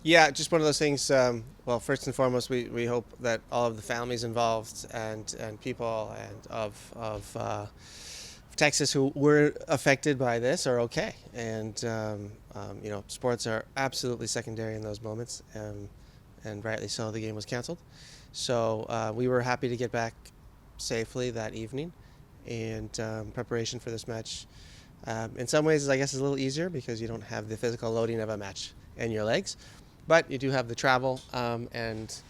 Yeah, just one of those things. Well, first and foremost, we hope that all of the families involved and people and of Texas who were affected by this are okay. And sports are absolutely secondary in those moments, and rightly so. The game was canceled, so we were happy to get back safely that evening, and preparation for this match. In some ways, I guess, is a little easier because you don't have the physical loading of a match in your legs, but you do have the travel and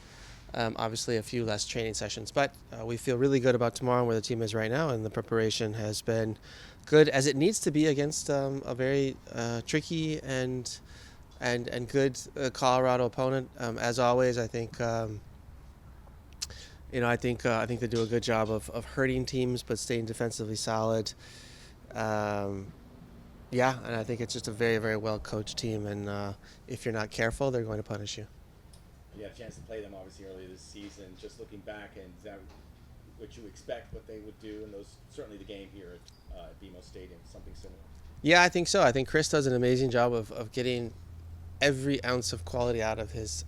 obviously a few less training sessions. But we feel really good about tomorrow and where the team is right now, and the preparation has been good as it needs to be against a very tricky and good Colorado opponent. As always, I think. I think they do a good job of hurting teams but staying defensively solid. Um, yeah, and I think it's just a very, very well coached team. And if you're not careful, they're going to punish you. You had a chance to play them obviously earlier this season. Just looking back, and is that what you expect what they would do? And those certainly the game here at BMO Stadium, something similar. Yeah, I think so. I think Chris does an amazing job of getting every ounce of quality out of his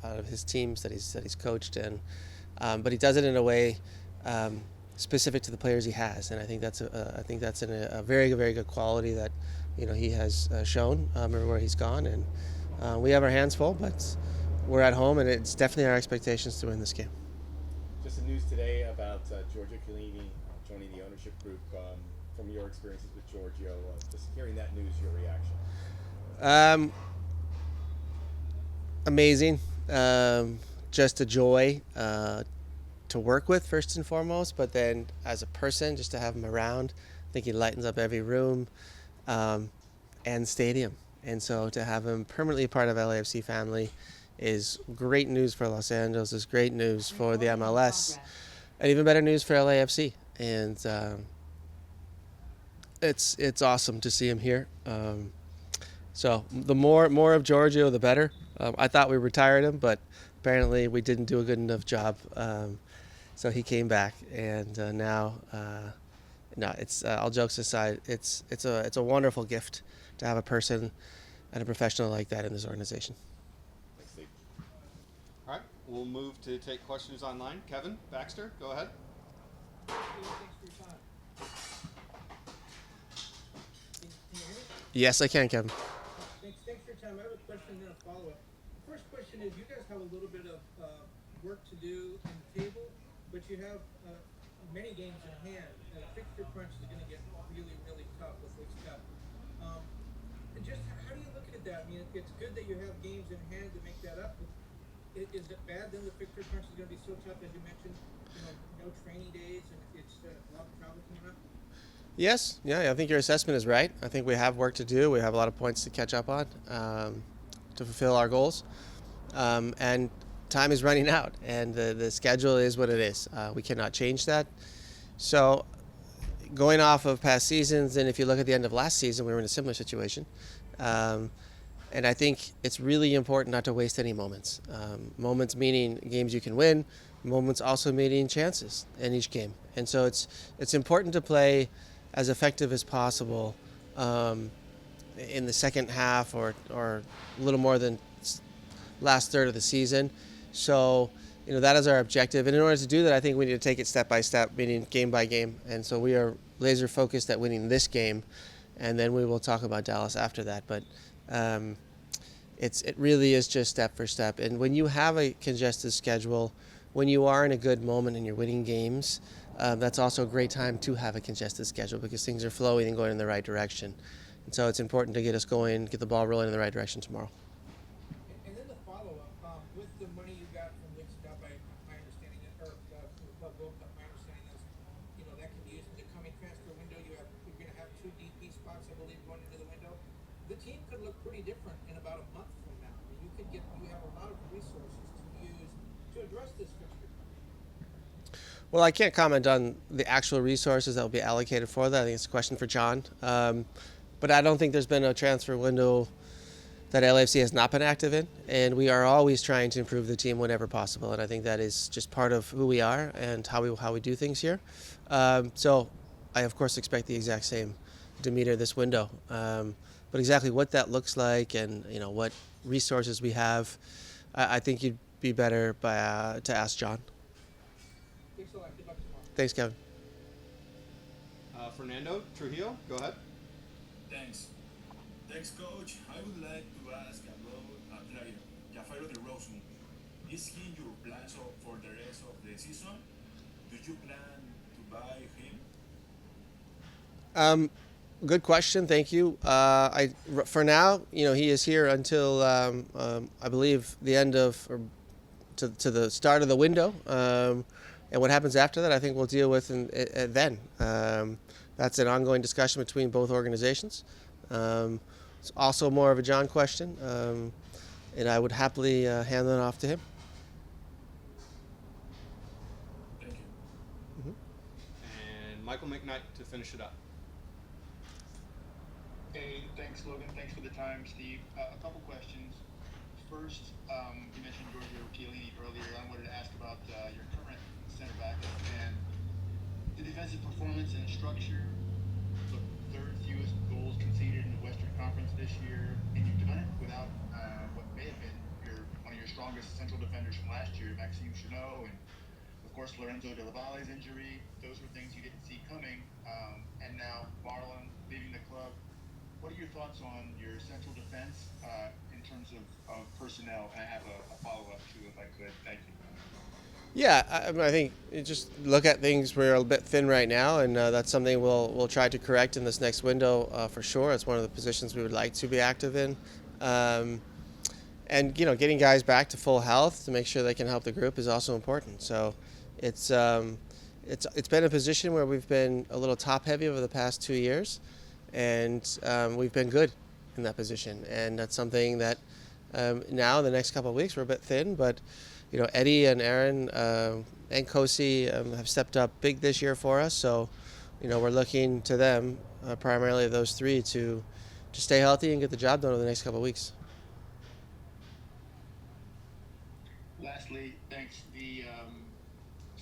teams that he's coached in, but he does it in a way specific to the players he has, and I think that's a very, very good quality that he has shown everywhere he's gone, and we have our hands full, but we're at home, and it's definitely our expectations to win this game. Just the news today about Giorgio Chiellini joining the ownership group. From your experiences with Giorgio, just hearing that news, your reaction? Um, Amazing, just a joy to work with first and foremost, but then as a person, just to have him around, I think he lightens up every room um, and stadium. And so to have him permanently part of LAFC family is great news for Los Angeles, is great news for the MLS, and even better news for LAFC. And it's awesome to see him here. So the more of Giorgio, the better. I thought we retired him, but apparently we didn't do a good enough job. So he came back, and now, no, it's all jokes aside, it's a wonderful gift to have a person and a professional like that in this organization. Thanks, Steve. All right, we'll move to take questions online. Kevin Baxter, go ahead. Yes, I can, Kevin. Thanks for your time. I have a question and then a follow-up. First question is, you guys have a little bit of work to do in the table, but you have many games in hand. The fixture crunch is going to get really, really tough with League Cup. And just how do you look at that? I mean, it's good that you have games in hand to make that up. But is it bad then the fixture crunch is going to be so tough, as you mentioned? No training days, and it's a lot of travel coming up. Yes, yeah, I think your assessment is right. I think we have work to do. We have a lot of points to catch up on to fulfill our goals. And time is running out, and the schedule is what it is. We cannot change that. So, going off of past seasons, and if you look at the end of last season, we were in a similar situation. And I think it's really important not to waste any moments. Moments meaning games you can win, moments also meaning chances in each game. And so it's important to play as effective as possible in the second half or a little more than last third of the season. So, that is our objective. And in order to do that, I think we need to take it step by step, meaning game by game. And so we are laser focused at winning this game, and then we will talk about Dallas after that. But it really is just step for step. And when you have a congested schedule, when you are in a good moment and you're winning games, that's also a great time to have a congested schedule because things are flowing and going in the right direction. And so it's important to get us going, get the ball rolling in the right direction tomorrow. And then the follow-up, with the money you got from League Cup, my understanding is, or from the Club World Cup, my understanding is, that can be used in the coming transfer window. You're going to have 2 DP spots, I believe, going into the window. The team could look pretty different in about a month from now. I mean, you have a lot of resources to use to address this fixture. Well, I can't comment on the actual resources that will be allocated for that. I think it's a question for John. But I don't think there's been a transfer window that LAFC has not been active in, and we are always trying to improve the team whenever possible. And I think that is just part of who we are and how we do things here. So I of course expect the exact same demeanor this window. But exactly what that looks like and what resources we have, I think you'd be better to ask John. Thanks a lot. Good luck tomorrow. Thanks, Kevin. Fernando Trujillo, go ahead. Thanks. Thanks, coach. I would like to ask about player Javairô Dilrosun. Is he your plans for the rest of the season? Do you plan to buy him? Good question. Thank you. For now, he is here until I believe the end of or to the start of the window. And what happens after that, I think we'll deal with then. That's an ongoing discussion between both organizations. It's also more of a John question, and I would happily hand that off to him. Thank you. And Michael McKnight to finish it up. Hey, thanks, Logan. Thanks for the time, Steve. A couple questions. First, you mentioned Javairô Dilrosun earlier. I wanted to ask about your current center back and the defensive performance and structure. Look, third fewest goals conceded in the Western Conference this year, and you've done it without what may have been one of your strongest central defenders from last year, Maxime Chanot, and of course Lorenzo De La Valle's injury. Those were things you didn't see coming, and now Marlon leaving the club. What are your thoughts on your central defense in terms of personnel? And I have a follow-up too, if I could. Thank you. Yeah, I think you just look at things. We're a bit thin right now, and that's something we'll try to correct in this next window for sure. It's one of the positions we would like to be active in, and getting guys back to full health to make sure they can help the group is also important. So it's been a position where we've been a little top heavy over the past 2 years. And we've been good in that position, and that's something that now in the next couple of weeks we're a bit thin. But Eddie and Aaron and Kosi have stepped up big this year for us. So we're looking to them, primarily those three, to stay healthy and get the job done over the next couple of weeks. Lastly, thanks. The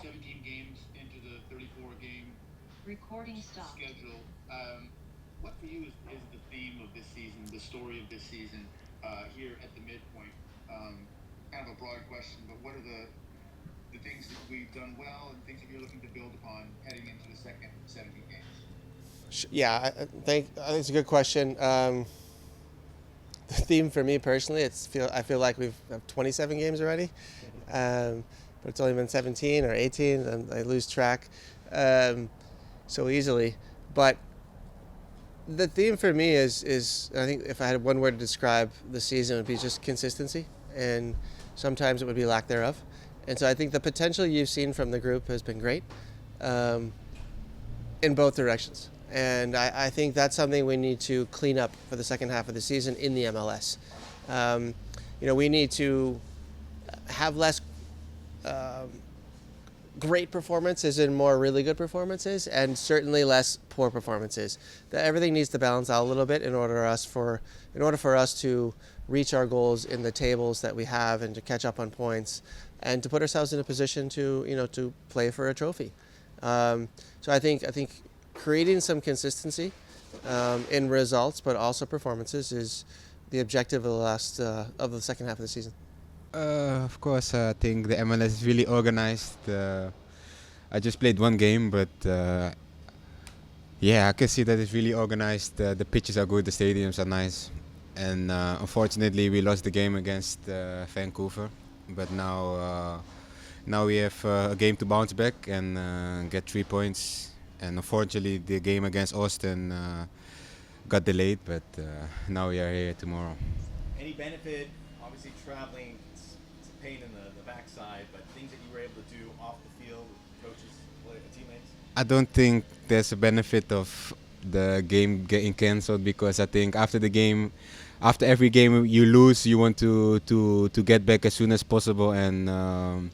17 games into the 34-game Recording stop. schedule. What for you is the theme of this season, the story of this season here at the midpoint? Kind of a broad question, but what are the things that we've done well and things that you're looking to build upon heading into the second 17 games? Yeah, I think it's a good question. The theme for me personally, I feel like we've 27 games already, but it's only been 17 or 18, and I lose track so easily. But the theme for me is I think if I had one word to describe the season, it would be just consistency, and sometimes it would be lack thereof. And so I think the potential you've seen from the group has been great in both directions. And I think that's something we need to clean up for the second half of the season in the MLS. We need to have less great performances and more really good performances, and certainly less poor performances. Everything needs to balance out a little bit in order for us to reach our goals in the tables that we have, and to catch up on points, and to put ourselves in a position to play for a trophy. So I think creating some consistency in results, but also performances, is the objective of the second half of the season. Of course, I think the MLS is really organized. I just played one game, but I can see that it's really organized. The pitches are good, the stadiums are nice, and unfortunately we lost the game against Vancouver. But now we have a game to bounce back and get 3 points. And unfortunately, the game against Austin got delayed, but now we are here tomorrow. Any benefit? Obviously, traveling, it's a pain in the backside, but things that you were able to do off the field with coaches, teammates? I don't think there's a benefit of the game getting cancelled, because I think after every game you lose, you want to get back as soon as possible and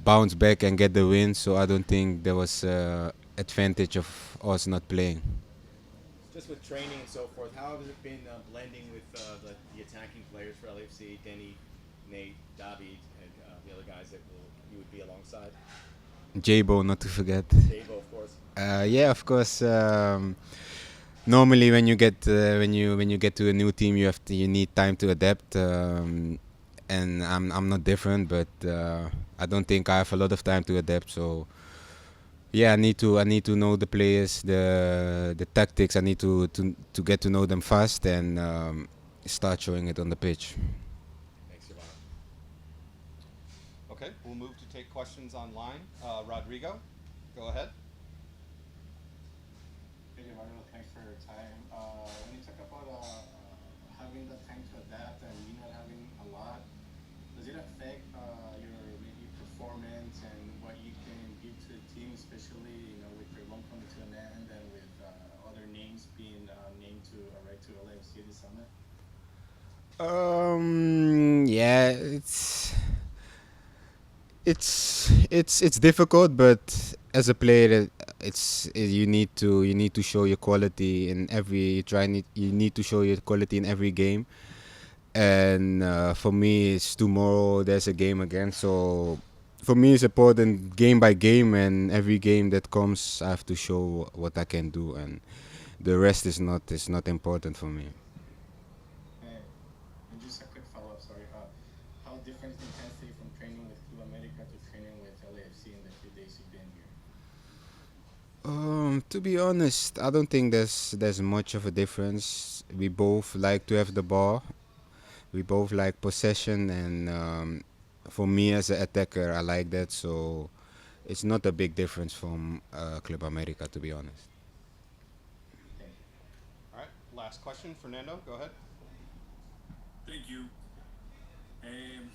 bounce back and get the win. So I don't think there was advantage of us not playing. Just with training and so forth, how has it been blending with the attacking players for LAFC, Denny, Nate, David, and the other guys that you would be alongside? Jabo, not to forget. Jabo, of course. Of course. normally when you get when you get to a new team, you need time to adapt. And I'm not different, but I don't think I have a lot of time to adapt. So yeah, I need to know the players, the tactics. I need to get to know them fast and start showing it on the pitch. Thanks, Javairô. Okay, we'll move to take questions online. Rodrigo, go ahead. Hey, Javairô, thanks for your time. When you talk about having the time to adapt and you not having a lot, does it affect your maybe performance and what you can give to the team, especially with your loan coming to an end and with other names being named to arrive to LAFC this summer? Yeah, it's difficult, but as a player, you need to show your quality in every you need to show your quality in every game. And for me, it's tomorrow. There's a game again, so for me, it's important game by game, and every game that comes, I have to show what I can do, and the rest is not important for me. And just a quick follow-up, sorry. How different is the intensity from training with Club America to training with LAFC in the few days you've been here? To be honest, I don't think there's much of a difference. We both like to have the ball. We both like possession, and for me as an attacker, I like that. So it's not a big difference from Club America, to be honest. Thank you. All right, last question. Fernando, go ahead. Thank you. Um,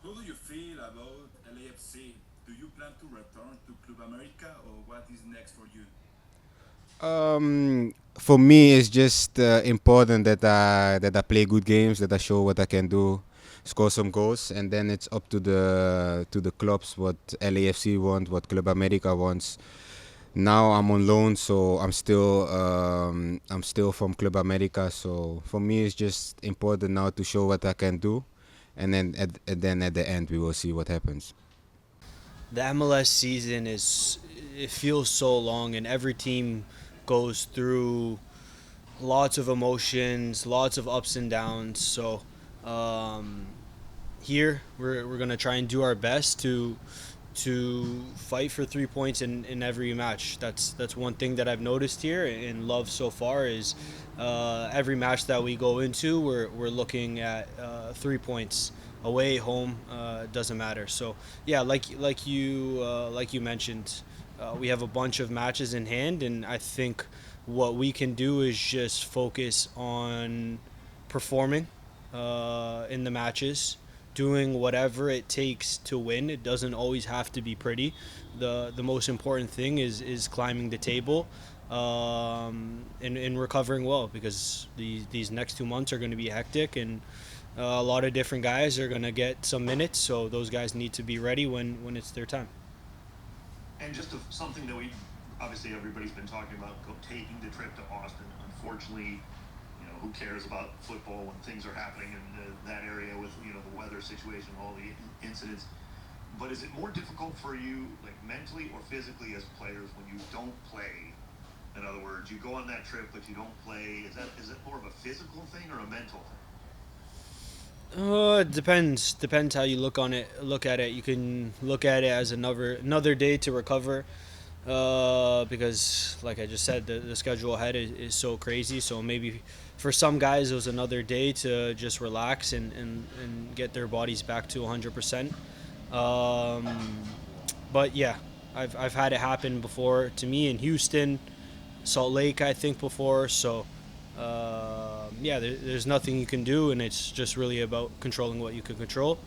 how do you feel about LAFC? Do you plan to return to Club America, or what is next for you? For me, it's just important that I play good games, that I show what I can do, score some goals, and then it's up to the clubs what LAFC want, what Club America wants. Now I'm on loan, so I'm still from Club America. So for me, it's just important now to show what I can do, and then at the end we will see what happens. The MLS season it feels so long, and every team goes through lots of emotions, lots of ups and downs. So um, here we're gonna try and do our best to fight for 3 points in every match. That's one thing that I've noticed here and love so far is every match that we go into, we're looking at 3 points away, home, doesn't matter. So yeah, like you mentioned, we have a bunch of matches in hand, and I think what we can do is just focus on performing in the matches, doing whatever it takes to win. It doesn't always have to be pretty. The most important thing is climbing the table, and recovering well, because these next 2 months are going to be hectic, and a lot of different guys are going to get some minutes, so those guys need to be ready when it's their time. And just something that obviously everybody's been talking about, taking the trip to Austin. Unfortunately, who cares about football when things are happening in that area with, the weather situation, all the incidents. But is it more difficult for you, like mentally or physically as players, when you don't play? In other words, you go on that trip, but you don't play. Is it more of a physical thing or a mental thing? It depends how you look at it. You can look at it as another day to recover, because like I just said, the schedule ahead is so crazy. So maybe for some guys it was another day to just relax and get their bodies back to 100%. But yeah, I've had it happen before to me in Houston, Salt Lake, I think, before. So yeah, there's nothing you can do, and it's just really about controlling what you can control.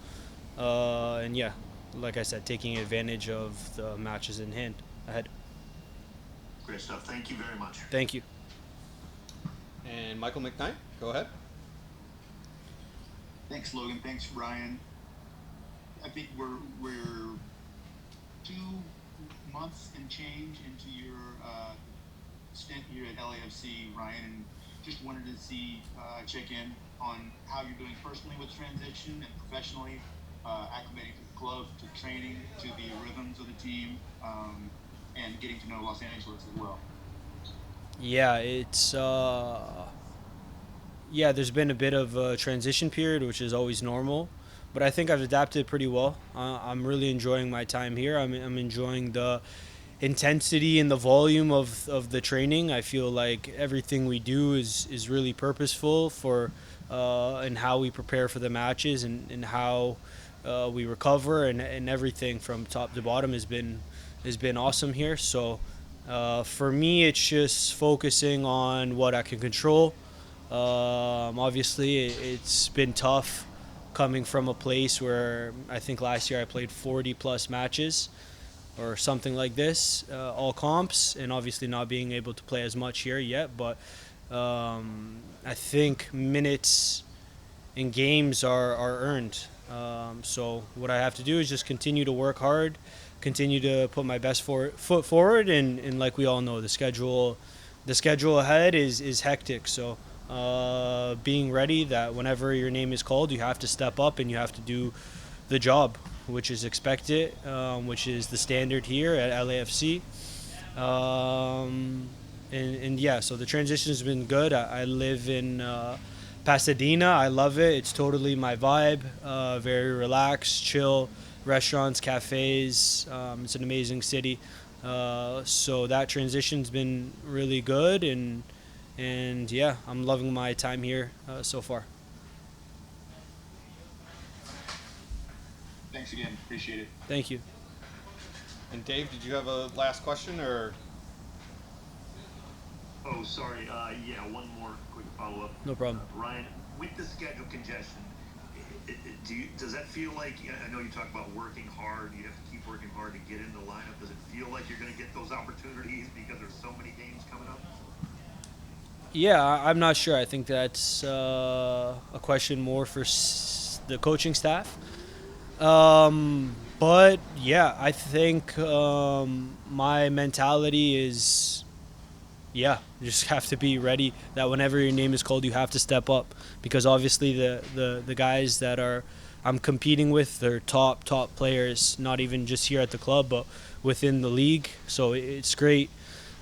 And yeah, like I said, taking advantage of the matches in hand ahead. Great stuff. Thank you very much. Thank you. And Michael McKnight, go ahead. Thanks, Logan. Thanks, Ryan. I think we're 2 months and change into your stint here at LAFC, Ryan, and just wanted to check in on how you're doing personally with transition and professionally, acclimating to the club, to training, to the rhythms of the team, and getting to know Los Angeles as well. Yeah, it's yeah. There's been a bit of a transition period, which is always normal, but I think I've adapted pretty well. I'm really enjoying my time here. I'm enjoying the intensity and the volume of the training. I feel like everything we do is really purposeful for and how we prepare for the matches and how we recover and everything from top to bottom has been awesome here. So for me, it's just focusing on what I can control. Obviously, it's been tough coming from a place where I think last year I played 40 plus matches or something like this, all comps, and obviously not being able to play as much here yet. But I think minutes in games are earned. So what I have to do is just continue to work hard, continue to put my best foot forward, and like we all know, the schedule ahead is hectic. So being ready that whenever your name is called, you have to step up and you have to do the job, which is expected, which is the standard here at LAFC. And yeah, so the transition has been good. I live in Pasadena. I love it. It's totally my vibe. Very relaxed, chill restaurants, cafes. It's an amazing city. So that transition's been really good, and yeah, I'm loving my time here so far. Thanks again. Appreciate it. Thank you. And Dave, did you have a last question or? Oh, sorry. Yeah, one more quick follow-up. No problem. Ryan, with the schedule congestion, does that feel like, I know you talk about working hard, you have to keep working hard to get in the lineup. Does it feel like you're going to get those opportunities because there's so many games coming up? Yeah, I'm not sure. I think that's a question more for the coaching staff. But yeah, I think my mentality is, yeah, you just have to be ready that whenever your name is called, you have to step up, because obviously the guys that I'm competing with, they're top players, not even just here at the club, but within the league. So it's great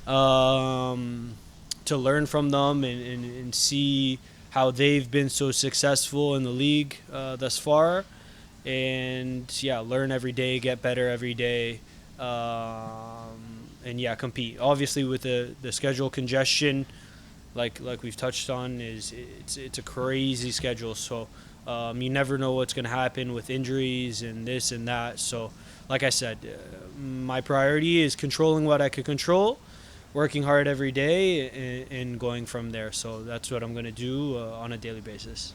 to learn from them and see how they've been so successful in the league thus far. And yeah, learn every day, get better every day, and yeah, compete. Obviously, with the schedule congestion, like we've touched on, it's a crazy schedule. So you never know what's going to happen with injuries and this and that. So, like I said, my priority is controlling what I can control, working hard every day, and going from there. So that's what I'm going to do on a daily basis.